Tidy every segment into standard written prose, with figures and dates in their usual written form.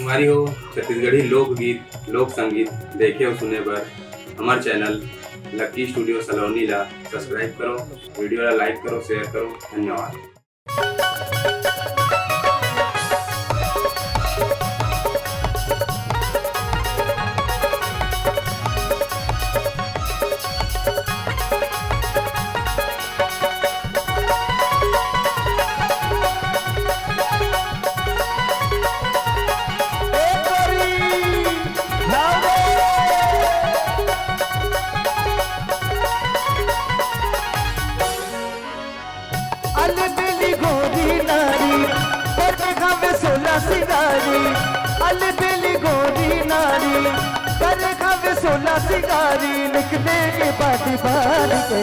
राजकुमारी हो, छत्तीसगढ़ी लोकगीत, लोक संगीत देखे और सुने बर हमार चैनल लकी स्टूडियो सलोनी ला सब्सक्राइब करो, वीडियो ला लाइक करो, शेयर करो। धन्यवाद। अलबेली गोरी नारी पर खावे सोला सिंगारी, अलबेली गोरी नारी पर खावे सोला सिंगारी, निकले के बाती बार के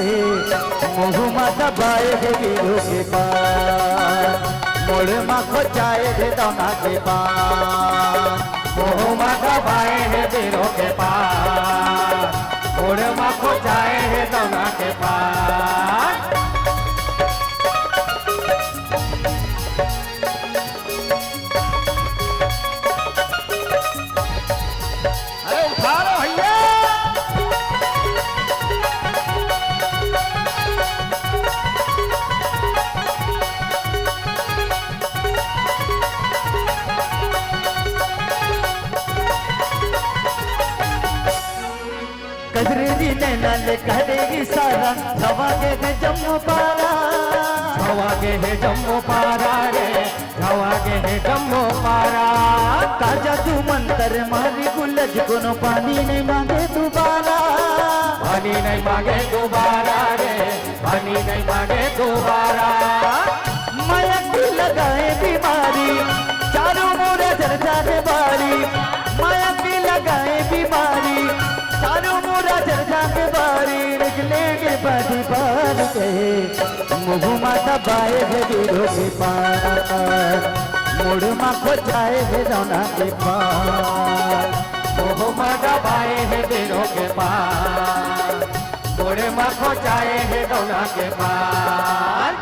मुँह माता बाए के वीरों के पार, मोड़ माखो जाए रे दाना के पार, मुँह माता बाए है वीरों के पार, मोड़ माखो जाए है दाना के पार। कजरेरी नैना ले करेगी सारा, छवागे है जम्मू पारा, छवागे है जम्मू पारा रे, छवागे है जम्मू पारा। ताजा तू मंतर मारी गुलज कोनो पानी नहीं मांगे दोबारा, पानी नहीं मांगे दोबारा रे, पानी नहीं मांगे दोबारा। मयक लगाए बीमारी चारों मोरे चर्चा बारी, मयक लगाए बीमारी चारों मोरा चर्चा के बारी, निकले के बाती बार के मुँह माता बाए है वीरों के पार, मुड़ माखो जाए है रौना के पार, मुँह माता बाए है वीरों के पार, मुड़ माखो जाए है रौना के पार।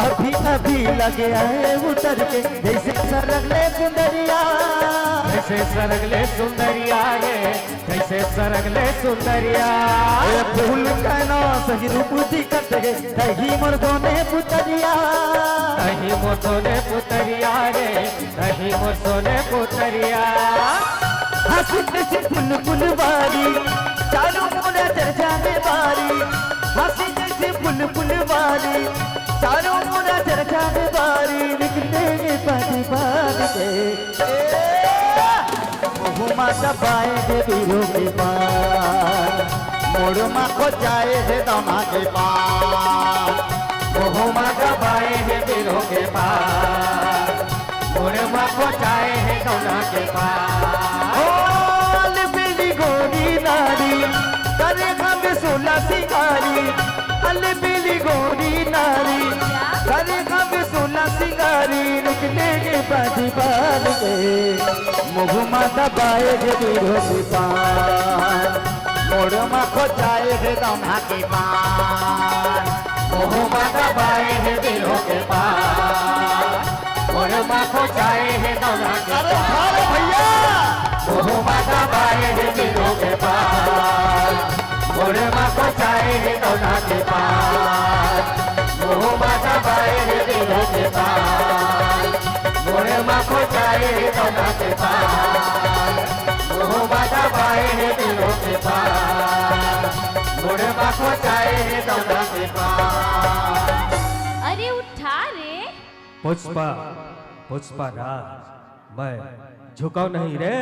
अभी अभी लगे आए उतर के जैसे सरगले सुंदरिया, जैसे सरगले सुंदरिया रे, जैसे सरगले सुंदरिया। फूल कहना सही रूप दिखत है दही मर्दों ने पुतरिया, दही मर्दों ने पुतरिया रे, दही मर्दों ने पुतरिया। हंसी से फुल फुल बारी चारों मोरे चर्चा में बारी, हंसी से फुल फुल बारी चारों मोरा चर्चा में बारी, निकले पाती बार के मुँह माता बाए है वीरों के पार, मोड़ माखो जाए है दाना के पार, मुँह माता बाए है वीरों के पार, मोड़ माखो जाए है दाना के पार। अलबेली गोरी नारी करे खावे सोला सिंगारी, अलबेली गोरी नारी करे खावे सोला सिंगारी, निकले के बाती बार के मुँह माता बाए है वीरों के पार, मोड़ माखो जाए है दाना के पार, मुँह माता बाए है वीरों के पार, मोड़ माखो जाए है दाना के पार। भैया मुँह माता बाए है वीरों के पार, मोड़ माखो जाए है दाना के पार, मुँह माता बाए है वीरों के पार, मोड़ माखो जाए है दाना के पार, मुँह माता बाए है वीरों के पार, मोड़ माखो जाए है दाना के पार। अरे उठा रे पुष्पा, पुष्पा राज, मैं झुकाऊ नहीं रे।